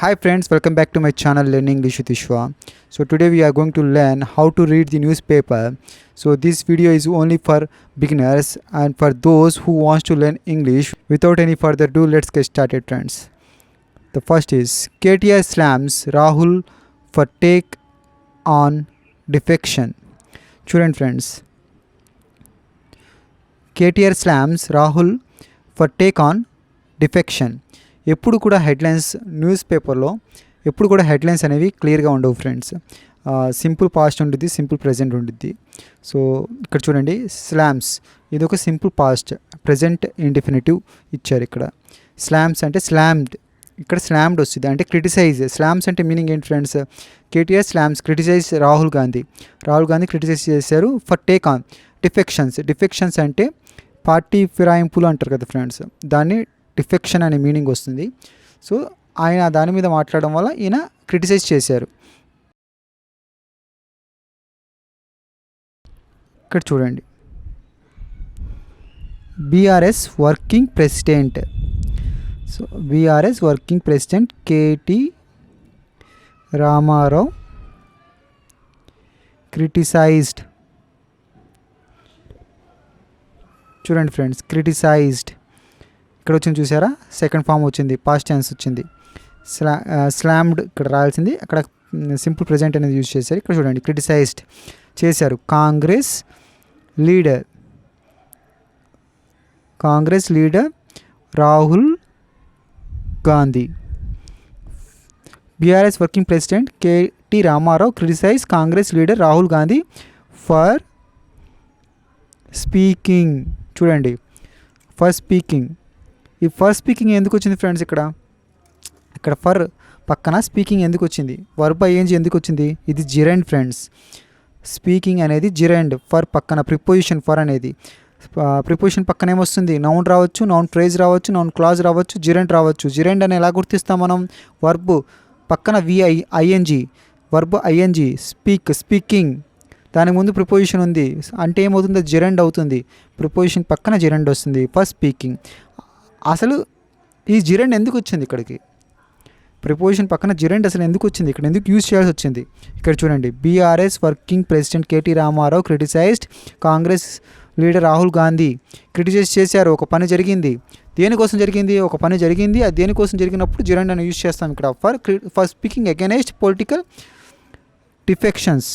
Hi friends, welcome back to my channel Learning English with Ishwa. So today we are going to learn how to read the newspaper. So this video is only for beginners and for those who wants to learn English. Without any further ado, let's get started friends. The first is KTR slams Rahul for take on defection. Student friends, KTR slams Rahul for take on defection. ఎప్పుడు కూడా headlines news పేపర్లో ఎప్పుడు కూడా headlines అనేవి క్లియర్గా ఉండవు friends. Simple past ఉంటుంది, simple present ఉంటుంది. సో ఇక్కడ చూడండి, స్లామ్స్ ఇది ఒక సింపుల్ పాస్ట్, ప్రజెంట్ ఇండెఫినిటివ్ ఇచ్చారు. ఇక్కడ స్లామ్స్ అంటే స్లామ్డ్, ఇక్కడ స్లామ్డ్ వస్తుంది అంటే క్రిటిసైజ్. స్లామ్స్ అంటే మీనింగ్ ఏంటి friends? KTR slams criticize Rahul Gandhi criticize చేశారు for take on defections. Defections అంటే పార్టీ ఫిరాయింపులు అంటారు కదా ఫ్రెండ్స్, దాన్ని డిఫెక్షన్ అనే మీనింగ్ వస్తుంది. సో ఆయన దాని మీద మాట్లాడడం వల్ల ఈయన క్రిటిసైజ్ చేశారు. ఇక్కడ చూడండి, BRS working president. So BRS working president KT Ramarao criticized. చూడండి ఫ్రెండ్స్, క్రిటిసైజ్డ్ ఇక్కడ వచ్చింది చూసారా, సెకండ్ ఫామ్ వచ్చింది, పాస్ట్ టెన్స్ వచ్చింది. స్లామ్డ్ ఇక్కడ రాయాల్సింది, అక్కడ సింపుల్ ప్రెజెంట్ అనేది యూజ్ చేశారు. ఇక్కడ చూడండి, క్రిటిసైజ్డ్ చేశారు Congress leader Rahul Gandhi. BRS working president KT Ramarao criticize Congress leader Rahul Gandhi for speaking. చూడండి, ఫర్ స్పీకింగ్. ఈ ఫర్ స్పీకింగ్ ఎందుకు వచ్చింది ఫ్రెండ్స్? ఇక్కడ ఫర్ పక్కన స్పీకింగ్ ఎందుకు వచ్చింది? వర్బ్ ఐఎన్జీ ఎందుకు వచ్చింది? ఇది జిరెండ్ ఫ్రెండ్స్. స్పీకింగ్ అనేది జిరెండ్, ఫర్ పక్కన ప్రిపోజిషన్. ఫర్ అనేది ప్రిపోజిషన్ పక్కన ఏమొస్తుంది? నౌన్ రావచ్చు, నౌన్ ఫ్రేజ్ రావచ్చు, నౌన్ క్లాజ్ రావచ్చు, జిరెండ్ రావచ్చు. జిరెండ్ అని ఎలా గుర్తిస్తాం మనం? వర్బ్ పక్కన ఐఎన్జీ, వర్బ్ ఐఎన్జీ, స్పీకింగ్, దానికి ముందు ప్రిపోజిషన్ ఉంది అంటే ఏమవుతుంది? జిరెండ్ అవుతుంది. ప్రిపోజిషన్ పక్కన జిరెండ్ వస్తుంది, ఫర్ స్పీకింగ్. అసలు ఈ జిరెండ్ ఎందుకు వచ్చింది ఇక్కడికి? ప్రిపోజిషన్ పక్కన జిరెండ్ అసలు ఎందుకు వచ్చింది? ఇక్కడ ఎందుకు యూజ్ చేయాల్సి వచ్చింది? ఇక్కడ చూడండి, BRS working president KT Ramarao criticized Congress leader Rahul Gandhi. Criticize చేశారు, ఒక పని జరిగింది. దేనికోసం జరిగింది? ఒక పని జరిగింది. అది దేనికోసం జరిగినప్పుడు జిరెండ్ అని యూజ్ చేస్తాం ఇక్కడ. For speaking against political defections.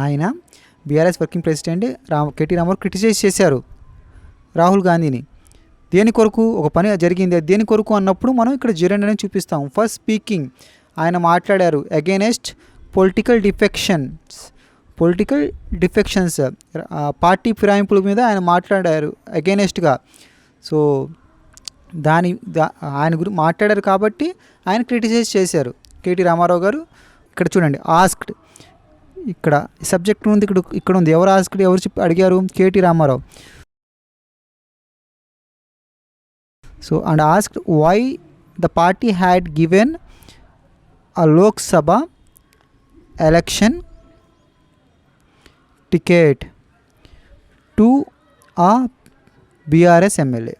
ఆయన BRS working president KT Ramarao criticize చేశారు రాహుల్ గాంధీని. దేని కొరకు? ఒక పని జరిగింది, అది దేని కొరకు అన్నప్పుడు మనం ఇక్కడ జిరెండ్ అనేది చూపిస్తాం. ఫర్ స్పీకింగ్, ఆయన మాట్లాడారు అగైనెస్ట్ పొలిటికల్ డిఫెక్షన్స్, పార్టీ ఫిరాయింపుల మీద ఆయన మాట్లాడారు అగైనెస్ట్గా. సో ఆయన గురించి మాట్లాడారు కాబట్టి ఆయన క్రిటిసైజ్ చేశారు కేటీ రామారావు గారు. ఇక్కడ చూడండి, ఆస్క్డ్, ఇక్కడ సబ్జెక్ట్ ఉంది, ఇక్కడ ఉంది. ఎవరు ఆస్క్డ్? ఎవరు అడిగారు? KT Ramarao. So and asked why the party had given a Lok Sabha election ticket to a BRS MLA.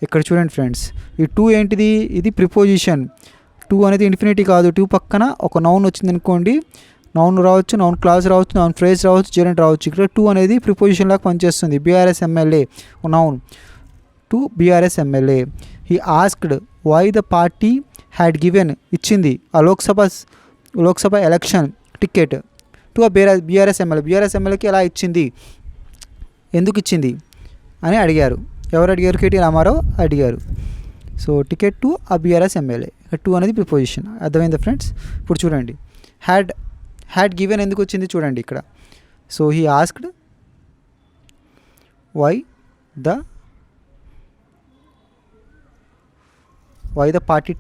ఇక్కడ చూడండి ఫ్రెండ్స్, ఈ టూ ఏంటిది? ఇది ప్రిపోజిషన్. టూ అనేది ఇన్ఫినిటీ కాదు. టూ పక్కన ఒక నౌన్ వచ్చింది అనుకోండి, నౌన్ రావచ్చు, నౌన్ క్లాజ్ రావచ్చు, నౌన్ ఫ్రేజ్ రావచ్చు, జిరెండ్ రావచ్చు. ఇక్కడ టూ అనేది ప్రిపోజిషన్ లాగా పనిచేస్తుంది. BRS MLA noun to BRS MLA. He asked why the party had given, ఇచ్చింది, ఆ Lok Sabha election ticket to BRS MLA. బీఆర్ఎస్ ఎమ్మెల్యేకి ఎలా ఇచ్చింది, ఎందుకు ఇచ్చింది అని అడిగారు. ఎవరు అడిగారు? కేటీ రామారావు అడిగారు. So ticket to a BRS MLA. To అనేది ప్రిపోజిషన్. అర్థమైందా ఫ్రెండ్స్? ఇప్పుడు చూడండి, హ్యాడ్ గివెన్ ఎందుకు వచ్చింది చూడండి ఇక్కడ. So he asked why the party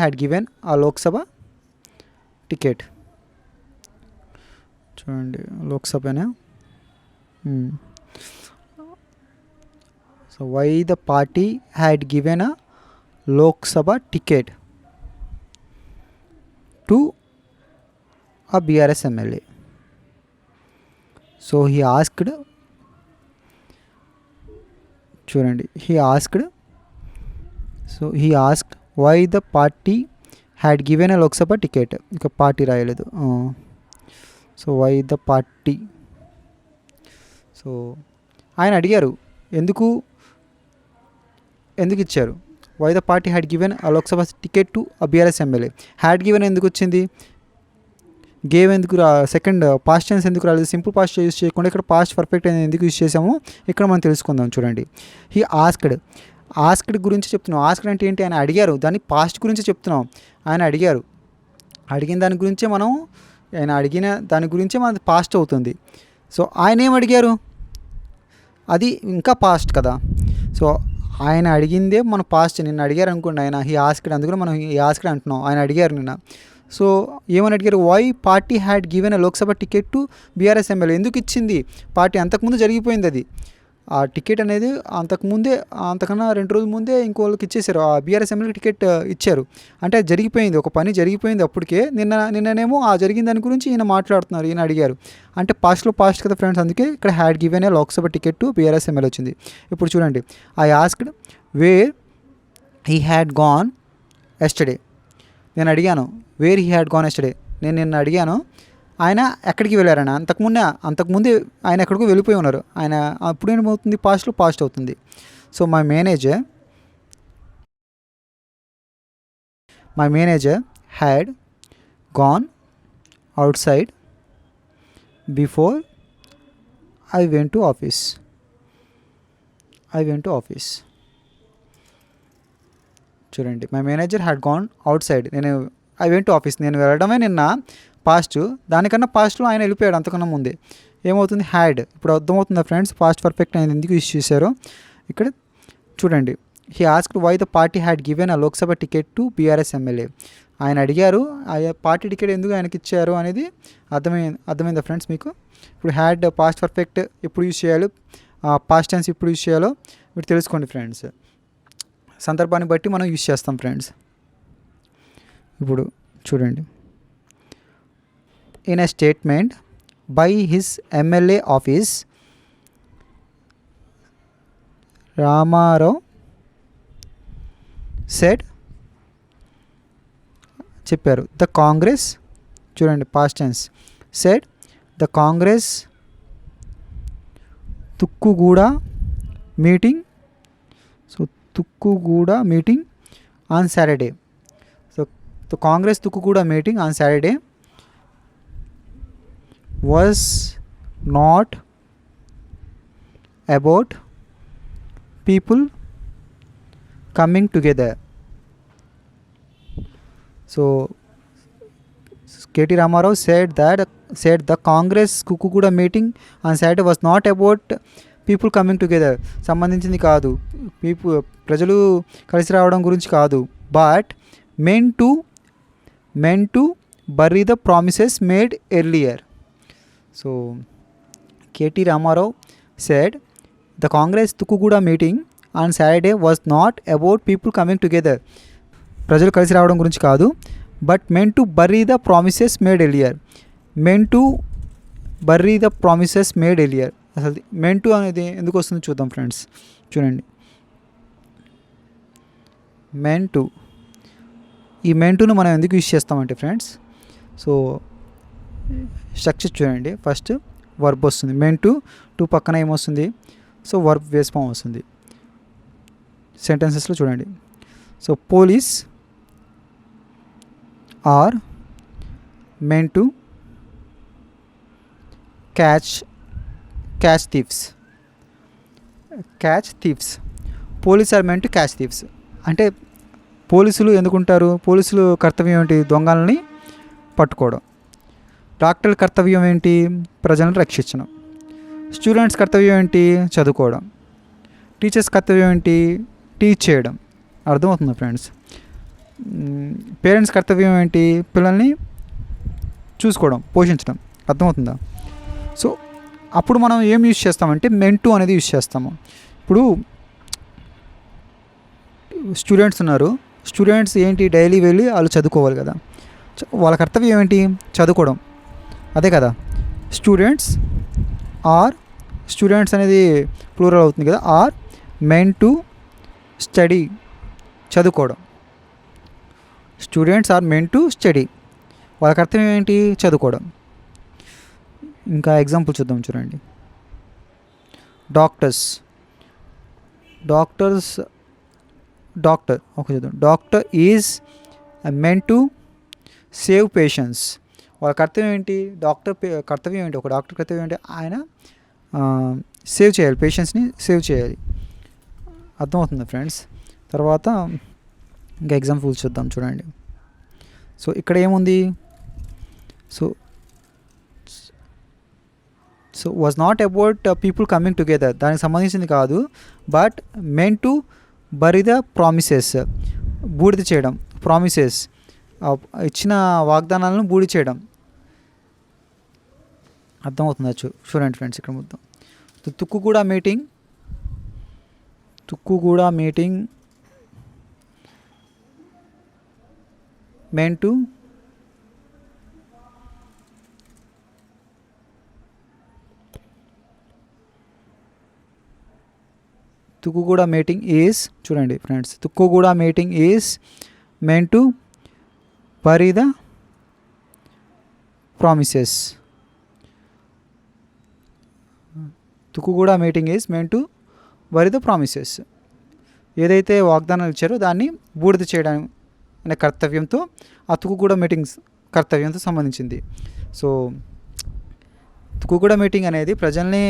had given a Lok Sabha ticket. చూడండి, లోక్సభనే. So why the party had given a Lok Sabha ticket to a BRS MLA. So he asked చూడండి, he asked why the party had given a Lok Sabha ticket. ఇంకా party రాయలేదు. So why the party, so ఆయన అడిగారు ఎందుకు ఇచ్చారు. Why the party had given a Lok Sabha ticket to a BRS MLA. Had given ఎందుకు వచ్చింది, gave ఎందుకు సెకండ్ పాస్ట్ టెన్స్ ఎందుకు రాలేదు, సింపుల్ పాస్ట్ యూస్ చేయకుండా ఇక్కడ పాస్ట్ పర్ఫెక్ట్ అనేది ఎందుకు యూస్ చేసాము ఇక్కడ మనం తెలుసుకుందాం. చూడండి, హీ ఆస్క్డ్ గురించి చెప్తున్నాం. ఆస్క్డ్ అంటే ఏంటి, ఆయన అడిగారు, దాన్ని పాస్ట్ గురించి చెప్తున్నాం. ఆయన అడిగిన దాని గురించే ఆయన అడిగిన దాని గురించే మనది పాస్ట్ అవుతుంది. సో ఆయన ఏం అడిగారు, అది ఇంకా పాస్ట్ కదా. సో ఆయన అడిగిందే మన పాస్ట్. నిన్న అడిగారు అనుకోండి, ఆయన హీ ఆస్క్డ్, అందుకని మనం హీ ఆస్క్డ్ అంటున్నాం. ఆయన అడిగారు నిన్న. సో ఏమని అడిగారు, why party had given a Lok Sabha ticket to BRS MLA. ఎందుకు ఇచ్చింది పార్టీ, అంతకుముందు జరిగిపోయింది అది. ఆ టికెట్ అనేది అంతకన్నా 2 రోజుల ముందే ఇంకోళ్ళకి ఇచ్చేసారు. ఆ బీఆర్ఎస్ ఎమ్మెల్యేకి టికెట్ ఇచ్చారు. అంటే జరిగిపోయింది, ఒక పని జరిగిపోయింది అప్పటికే. నిన్ననేమో ఆ జరిగిన దాని గురించి ఈయన మాట్లాడుతున్నారు, ఈయన అడిగారు. అంటే పాస్ట్లో పాస్ట్ కదా ఫ్రెండ్స్, అందుకే ఇక్కడ had given a Lok Sabha ticket to BRS MLA వచ్చింది. ఇప్పుడు చూడండి, I asked where he had gone yesterday. నేను అడిగాను where he had gone yesterday. నేను నిన్న అడిగాను ఆయన ఎక్కడికి వెళ్ళారని. అంతకుముందే ఆయన ఎక్కడికో వెళ్ళిపోయి ఉన్నారు. ఆయన అప్పుడు ఏమవుతుంది, పాస్ట్లో పాస్ట్ అవుతుంది. So my manager had gone outside before I went to office. చూడండి, my manager had gone outside, I went to office, నేను వెళ్ళడమే నిన్న పాస్ట్. దానికన్నా పాస్ట్లో ఆయన వెళ్ళిపోయాడు అంతకన్నా ముందే. ఏమవుతుంది, హ్యాడ్. ఇప్పుడు అర్థమవుతుందా ఫ్రెండ్స్ పాస్ట్ పర్ఫెక్ట్ అనేది ఎందుకు యూస్ చేశారో. ఇక్కడ చూడండి, he asked why the party had given a Lok Sabha ticket to BRS MLA. ఆయన అడిగారు ఆ పార్టీ టికెట్ ఎందుకు ఆయనకి ఇచ్చారు అనేది అర్థమైందా ఫ్రెండ్స్ మీకు. ఇప్పుడు హ్యాడ్ పాస్ట్ పర్ఫెక్ట్ ఎప్పుడు యూస్ చేయాలి, పాస్ట్ టెన్స్ ఎప్పుడు యూస్ చేయాలో మీరు తెలుసుకోండి ఫ్రెండ్స్. సందర్భాన్ని బట్టి మనం యూస్ చేస్తాం ఫ్రెండ్స్. ఇప్పుడు చూడండి, in a statement by his MLA office, Ramarao said, చెప్పారు, ద కాంగ్రెస్, చూడండి past tense, said the Congress Tukkuguda meeting. So Tukkuguda meeting on Saturday. So the Congress Tukkuguda meeting on Saturday was not about people coming together. So K.T. Ramarao said the Congress Kukuguda meeting on Saturday was not about people coming together. సంబంధించింది కాదు, ప్రజలు కలిసి రావడం గురించి కాదు. But meant to bury the promises made earlier. So K.T. Ramarao said the Congress Tukuguda meeting on Saturday was not about people coming together. ప్రజలు కలిసి రావడం గురించి కాదు, but meant to bury the promises made earlier. అసలు meant to అనేది ఎందుకు వస్తుందో చూద్దాం ఫ్రెండ్స్. చూడండి, meant to, ఈ meant toను మనం ఎందుకు యూజ్ చేస్తామంటే ఫ్రెండ్స్, సో స్ట్రక్చర్ చూడండి, ఫస్ట్ వర్బ్ వస్తుంది, మెన్ టు పక్కన ఏమొస్తుంది, సో వర్బ్ బేస్ ఫామ్ వస్తుంది సెంటెన్సెస్లో. చూడండి, so police are meant to catch thieves. Police are meant to catch thieves అంటే పోలీసులు ఎందుకుంటారు, పోలీసులు కర్తవ్యం ఏంటి, దొంగలని పట్టుకోవడం. డాక్టర్ల కర్తవ్యం ఏంటి, ప్రజలను రక్షించడం. స్టూడెంట్స్ కర్తవ్యం ఏంటి, చదువుకోవడం. టీచర్స్ కర్తవ్యం ఏంటి, టీచ్ చేయడం. అర్థమవుతుందా ఫ్రెండ్స్. పేరెంట్స్ కర్తవ్యం ఏంటి, పిల్లల్ని చూసుకోవడం, పోషించడం. అర్థమవుతుందా. సో అప్పుడు మనం ఏం యూజ్ చేస్తామంటే meant to అనేది యూజ్ చేస్తాము. ఇప్పుడు స్టూడెంట్స్ ఉన్నారు, స్టూడెంట్స్ ఏంటి, డైలీ వెళ్ళి వాళ్ళు చదువుకోవాలి కదా, వాళ్ళ కర్తవ్యం ఏంటి, చదువుకోవడం. అదే కదా, స్టూడెంట్స్ అనేది ప్లూరల్ అవుతుంది కదా, ఆర్ మెంట్ టు స్టడీ, చదువుకోవడం. Students are meant to study, వాళ్ళకి అర్థం ఏంటి, చదువుకోవడం. ఇంకా ఎగ్జాంపుల్ చూద్దాం చూడండి. డాక్టర్ ఓకే చూద్దాం. Doctor is meant to save patients, వాళ్ళ కర్తవ్యం ఏంటి, కర్తవ్యం ఏంటి, ఒక డాక్టర్ కర్తవ్యం ఏంటి, ఆయన సేవ్ చేయాలి, పేషెంట్స్ని సేవ్ చేయాలి. అర్థమవుతుంది ఫ్రెండ్స్. తర్వాత ఇంకా ఎగ్జాంపుల్స్ చూద్దాం చూడండి. సో ఇక్కడ ఏముంది, so was not about people coming together, దానికి సంబంధించింది కాదు. But meant to bury the promises, బూడిద చేయడం. ప్రామిసెస్, ఇచ్చిన వాగ్దానాలను బూడి చేయడం. అర్థమవుతుందా చూడండి ఫ్రెండ్స్. ఇక్కడ మొత్తం Tukkuguda meeting meant to Tukkuguda meeting is, చూడండి friends, Tukkuguda meeting is meant to bury the promises. Tukkuguda meeting is meant to bury the promises, ఏదైతే వాగ్దానాలు ఇచ్చారో దాన్ని బూడిద చేయడం అనే కర్తవ్యంతో ఆ తుక్కుగూడ మీటింగ్స్ కర్తవ్యంతో సంబంధించింది. సో తుక్కుగూడ మీటింగ్ అనేది ప్రజల్ని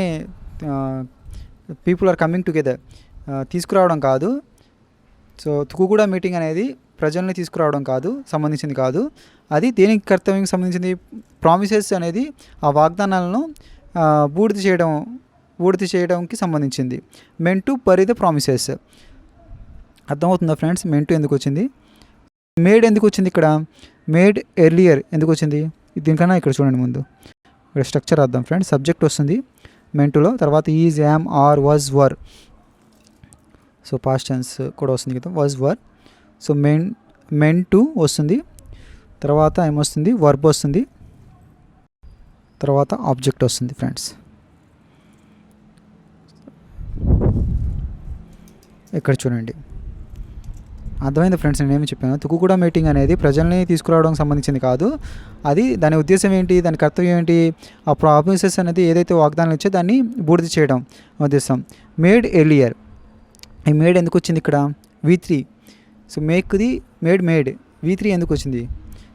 పీపుల్ ఆర్ కమింగ్ టుగెదర్ తీసుకురావడం కాదు. సో తుక్కుగూడ మీటింగ్ అనేది ప్రజల్ని తీసుకురావడం కాదు, సంబంధించింది కాదు. అది దేనికి కర్తవ్యం సంబంధించింది, ప్రామిసెస్ అనేది ఆ వాగ్దానాలను బూడిద చేయడంకి సంబంధించింది. Meant to bury the promises. అర్థమవుతుందా ఫ్రెండ్స్, మెంట్ ఎందుకు వచ్చింది, మేడ్ ఎందుకు వచ్చింది, ఇక్కడ మేడ్ ఎర్లియర్ ఎందుకు వచ్చింది, దీనికన్నా ఇక్కడ చూడండి ముందు ఇక్కడ స్ట్రక్చర్ అర్థం ఫ్రెండ్స్. సబ్జెక్ట్ వస్తుంది మెంటులో, తర్వాత is, am, are, was, were. So past tense కూడా వస్తుంది కదా, was, were. So meant to వస్తుంది, తర్వాత ఏమొస్తుంది, వర్బ్ వస్తుంది, తర్వాత ఆబ్జెక్ట్ వస్తుంది ఫ్రెండ్స్. ఇక్కడ చూడండి, అర్థమైంది ఫ్రెండ్స్. నేను ఏమి చెప్పాను, తుక్కుగూడ మీటింగ్ అనేది ప్రజల్ని తీసుకురావడానికి సంబంధించింది కాదు. అది దాని ఉద్దేశం ఏంటి, దాని కర్తవ్యం ఏంటి, ఆ ప్రామిసెస్ అనేది ఏదైతే వాగ్దానాలు ఇచ్చో దాన్ని బూడిద చేయడం ఉద్దేశం. మేడ్ ఎర్లియర్, ఈ మేడ్ ఎందుకు వచ్చింది ఇక్కడ, V3. సో మేక్ది మేడ్ V3 ఎందుకు వచ్చింది,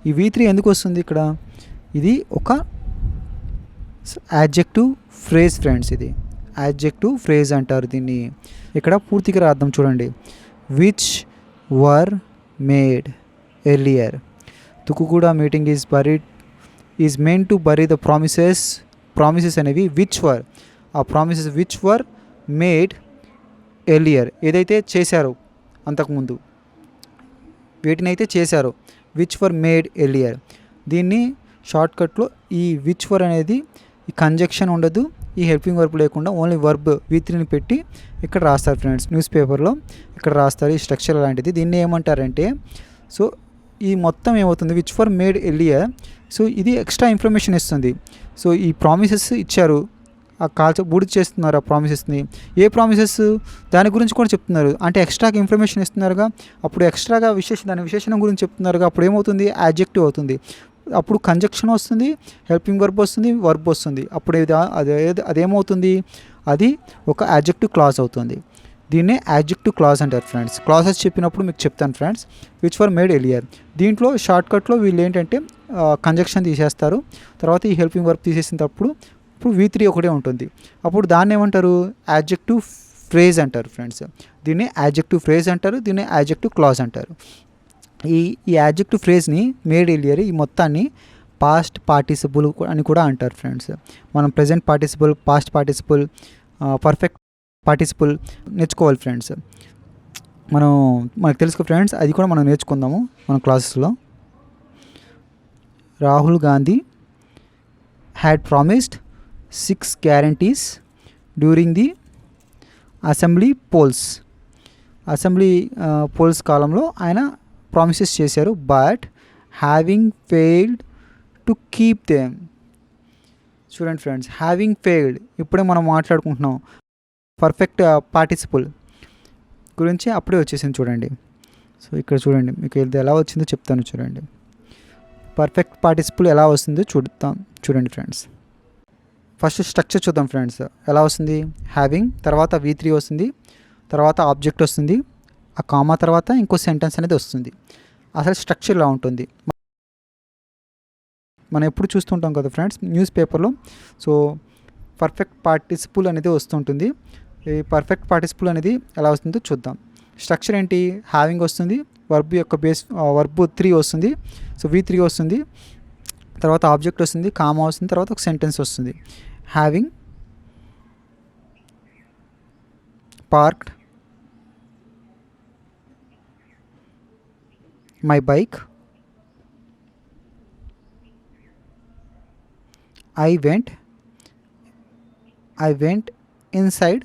ఈ V3 ఎందుకు వస్తుంది ఇక్కడ, ఇది ఒక యాడ్జెక్టివ్ ఫ్రేజ్ ఫ్రెండ్స్. ఇది యాడ్జెక్టివ్ ఫ్రేజ్ అంటారు దీన్ని. ఇక్కడ పూర్తిగా అర్థం చూడండి. Which were made earlier, Tukkuguda meeting is meant to bury the promises అనేవి విచ్ వర్, ఆ promises which were made earlier, ఏదైతే చేశారో అంతకుముందు, వీటినైతే చేశారో, విచ్ వర్ మేడ్ ఎర్లియర్. దీన్ని షార్ట్కట్లో ఈ విచ్ వర్ అనేది ఈ కంజక్షన్ ఉండదు, ఈ హెల్పింగ్ వర్బ్ లేకుండా ఓన్లీ వర్బ్ V3ని పెట్టి ఇక్కడ రాస్తారు ఫ్రెండ్స్. న్యూస్ పేపర్లో ఇక్కడ రాస్తారు, ఈ స్ట్రక్చర్ లాంటిది. దీన్ని ఏమంటారంటే, సో ఈ మొత్తం ఏమవుతుంది, which were made earlier. So ఇది ఎక్స్ట్రా ఇన్ఫర్మేషన్ ఇస్తుంది. సో ఈ ప్రామిసెస్ ఇచ్చారు, ఆ బూడిద చేస్తున్నారు ఆ ప్రామిసెస్ని. ఏ ప్రామిసెస్, దాని గురించి కూడా చెప్తున్నారు, అంటే ఎక్స్ట్రాగా ఇన్ఫర్మేషన్ ఇస్తున్నారుగా. అప్పుడు ఎక్స్ట్రాగా దాని విశేషణం గురించి చెప్తున్నారుగా, అప్పుడు ఏమవుతుంది, యాడ్జెక్టివ్ అవుతుంది. అప్పుడు కంజక్షన్ వస్తుంది, హెల్పింగ్ వర్బ్ వస్తుంది, వర్బ్ వస్తుంది. అప్పుడు అదేమవుతుంది, అది ఒక యాడ్జెక్టివ్ క్లాజ్ అవుతుంది. దీన్నే యాడ్జెక్టివ్ క్లాజ్ అంటారు ఫ్రెండ్స్. క్లాజెస్ చెప్పినప్పుడు మీకు చెప్తాను friends. Which were made earlier, దీంట్లో షార్ట్కట్లో వీళ్ళు ఏంటంటే కంజక్షన్ తీసేస్తారు, తర్వాత ఈ హెల్పింగ్ వర్బ్ తీసేసినప్పుడు ఇప్పుడు V3 ఒకటే ఉంటుంది. అప్పుడు దాన్ని ఏమంటారు, యాడ్జెక్టివ్ ఫ్రేజ్ అంటారు ఫ్రెండ్స్. దీన్ని యాడ్జెక్టివ్ ఫ్రేజ్ అంటారు, దీన్ని యాడ్జెక్టివ్ క్లాజ్ అంటారు. ఈ యాడ్జెక్టివ్ ఫ్రేజ్ని మేడ్ ఎర్లియర్, ఈ మొత్తాన్ని పాస్ట్ పార్టిసిపుల్ అని కూడా అంటారు ఫ్రెండ్స్. మనం present participle, past participle, perfect participle నేర్చుకోవాలి ఫ్రెండ్స్. మనకు తెలుసు ఫ్రెండ్స్, అది కూడా మనం నేర్చుకుందాము మన క్లాసెస్లో. Rahul Gandhi had promised 6 guarantees during the assembly polls కాలంలో ఆయన ప్రామిసెస్ చేశారు. But having failed to keep them. చూడండి ఫ్రెండ్స్, హ్యావింగ్ ఫెయిల్డ్, ఇప్పుడే మనం మాట్లాడుకుంటున్నాం పర్ఫెక్ట్ పార్టిసిపుల్. గురించి అప్పుడే వచ్చేసింది చూడండి. సో ఇక్కడ చూడండి, మీకు ఇది ఎలా వచ్చిందో చెప్తాను చూడండి. పర్ఫెక్ట్ పార్టిసిపుల్ ఎలా వస్తుందో చూడండి ఫ్రెండ్స్. ఫస్ట్ స్ట్రక్చర్ చూద్దాం ఫ్రెండ్స్. ఎలా వస్తుంది? హ్యావింగ్, తర్వాత V3 వస్తుంది, తర్వాత ఆబ్జెక్ట్ వస్తుంది, ఆ కామా తర్వాత ఇంకో సెంటెన్స్ అనేది వస్తుంది. అసలు స్ట్రక్చర్ ఇలా ఉంటుంది. మనం ఎప్పుడు చూస్తుంటాం కదా ఫ్రెండ్స్ న్యూస్ పేపర్లో. సో పర్ఫెక్ట్ పార్టిసిపుల్ అనేది వస్తుంటుంది. ఈ పర్ఫెక్ట్ పార్టిసిపుల్ అనేది ఎలా వస్తుందో చూద్దాం. స్ట్రక్చర్ ఏంటి? హ్యావింగ్ వస్తుంది, వర్బ్ యొక్క బేస్ వర్బ్ 3 వస్తుంది, సో V3 వస్తుంది, తర్వాత ఆబ్జెక్ట్ వస్తుంది, కామా వస్తుంది, తర్వాత ఒక సెంటెన్స్ వస్తుంది. Having parked my bike, I went inside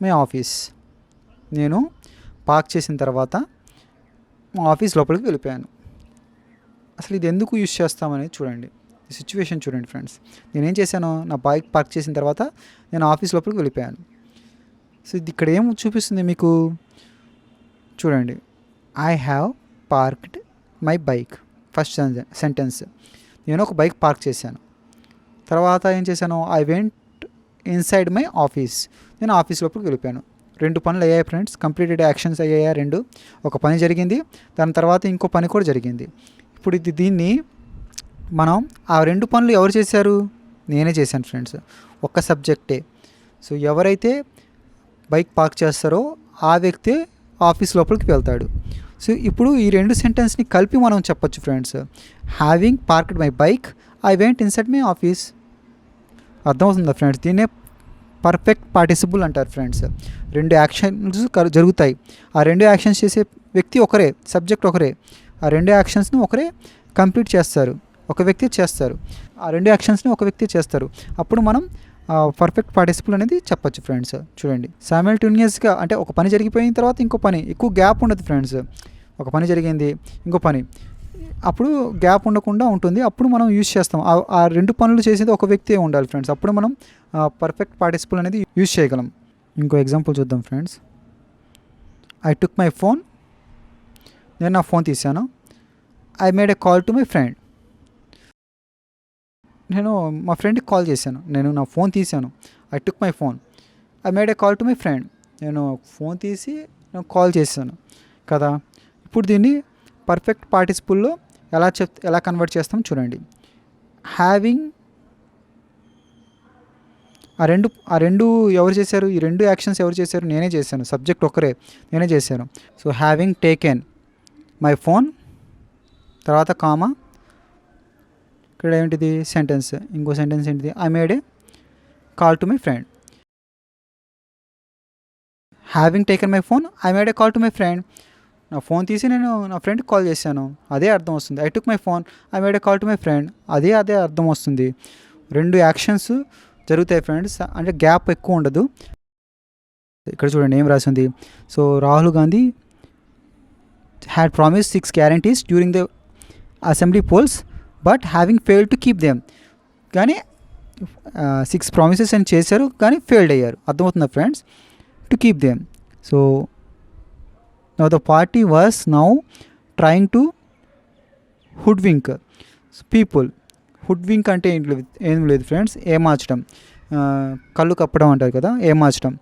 my office. నేను పార్క్ చేసిన తర్వాత మా ఆఫీస్ లోపలికి వెళ్ళిపోయాను. అసలు ఇది ఎందుకు యూజ్ చేస్తామనేది చూడండి. ఈ సిచ్యువేషన్ చూడండి ఫ్రెండ్స్. నేనేం చేశాను? నా బైక్ పార్క్ చేసిన తర్వాత నేను ఆఫీస్ లోపలికి వెళ్ళిపోయాను. సో ఇది ఇక్కడ ఏం చూపిస్తుంది మీకు చూడండి. I have parked my bike. First sentence, నేను ఒక బైక్ పార్క్ చేశాను. తర్వాత ఏం చేశాను? I went inside my office. నేను ఆఫీస్ లోపలికి వెళ్ళిపోయాను. 2 పనులు అయ్యాయి ఫ్రెండ్స్. కంప్లీటెడ్ యాక్షన్స్ అయ్యాయా 2. ఒక పని జరిగింది, దాని తర్వాత ఇంకో పని కూడా జరిగింది. ఇప్పుడు దీన్ని మనం ఆ 2 పనులు ఎవరు చేశారు? నేనే చేశాను ఫ్రెండ్స్. ఒక్క సబ్జెక్టే. సో ఎవరైతే బైక్ పార్క్ చేస్తారో ఆ వ్యక్తే ఆఫీస్ లోపలికి వెళ్తాడు. సో ఇప్పుడు ఈ 2 సెంటెన్స్ని కలిపి మనం చెప్పొచ్చు friends. Having parked my bike, I went inside my office. అర్థమవుతుందా ఫ్రెండ్స్? దీన్నే పర్ఫెక్ట్ పార్టిసిపుల్ అంటారు ఫ్రెండ్స్. 2 యాక్షన్స్ జరుగుతాయి. ఆ 2 యాక్షన్స్ చేసే వ్యక్తి ఒకరే, సబ్జెక్ట్ ఒకరే. ఆ 2 యాక్షన్స్ని ఒకరే కంప్లీట్ చేస్తారు, ఒక వ్యక్తి చేస్తారు. ఆ 2 యాక్షన్స్ని ఒక వ్యక్తి చేస్తారు. అప్పుడు మనం పర్ఫెక్ట్ పార్టిసిపుల్ అనేది చెప్పొచ్చు ఫ్రెండ్స్. చూడండి, సైమల్టేనియస్గా అంటే ఒక పని జరిగిపోయిన తర్వాత ఇంకో పని, ఎక్కువ గ్యాప్ ఉండదు ఫ్రెండ్స్. ఒక పని జరిగింది, ఇంకో పని, అప్పుడు గ్యాప్ ఉండకుండా ఉంటుంది. అప్పుడు మనం యూజ్ చేస్తాం. ఆ 2 పనులు చేసేది ఒక వ్యక్తి ఉండాలి ఫ్రెండ్స్. అప్పుడు మనం పర్ఫెక్ట్ పార్టిసిపుల్ అనేది యూజ్ చేయగలం. ఇంకో ఎగ్జాంపుల్ చూద్దాం friends. I took my phone, నేను నా ఫోన్ తీశాను. I made a call to my friend, నేను మా ఫ్రెండ్కి కాల్ చేశాను. నేను నా ఫోన్ తీశాను. I took my phone, I made a call to my friend, నేను ఫోన్ తీసి నేను కాల్ చేశాను కదా. ఇప్పుడు దీన్ని పర్ఫెక్ట్ పార్టిసిపుల్లో ఎలా కన్వర్ట్ చేస్తాం చూడండి. హ్యావింగ్, ఆ రెండు ఎవరు చేశారు? ఈ 2 యాక్షన్స్ ఎవరు చేశారు? నేనే చేశాను. సబ్జెక్ట్ ఒకరే, నేనే చేశాను. So having taken my phone, తర్వాత కామా, ఇక్కడ ఏంటిది? సెంటెన్స్. ఇంకో సెంటెన్స్ ఏంటిది? I made A call to my friend. Having taken my phone, I made A call to my friend. నా ఫోన్ తీసి నేను నా ఫ్రెండ్కి కాల్ చేశాను, అదే అర్థం వస్తుంది. I took my phone, I made A call to my friend, అదే అర్థం వస్తుంది. 2 యాక్షన్స్ జరుగుతాయి ఫ్రెండ్స్, అంటే గ్యాప్ ఎక్కువ ఉండదు. ఇక్కడ చూడండి ఏం రాసింది. So Rahul Gandhi had promised 6 guarantees during the assembly polls but having failed to keep them. కానీ 6 ప్రామిసెస్ అని చేశారు, కానీ ఫెయిల్డ్ అయ్యారు. అర్థమవుతుందా friends? To keep them. So now the party was now trying to hoodwink people. Hoodwink అంటే ఏం లేదు friends, ఏమార్చడం, కళ్ళు కప్పడం అంటారు కదా, ఏమార్చడం.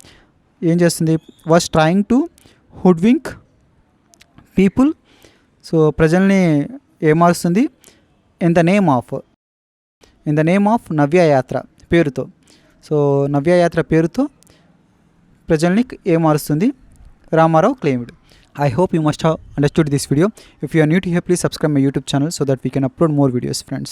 ఏం చేస్తుంది? Was trying to hoodwink people. So ప్రజల్ని ఏమారుస్తుంది. In the name of Navya Yatra పేరుతో. సో నవ్యయాత్ర పేరుతో ప్రజల్ని ఏమారుస్తుంది. Ramarao claimed. I hope you must have understood this video. If you are new to here, please subscribe my YouTube channel so that we can upload more videos, friends.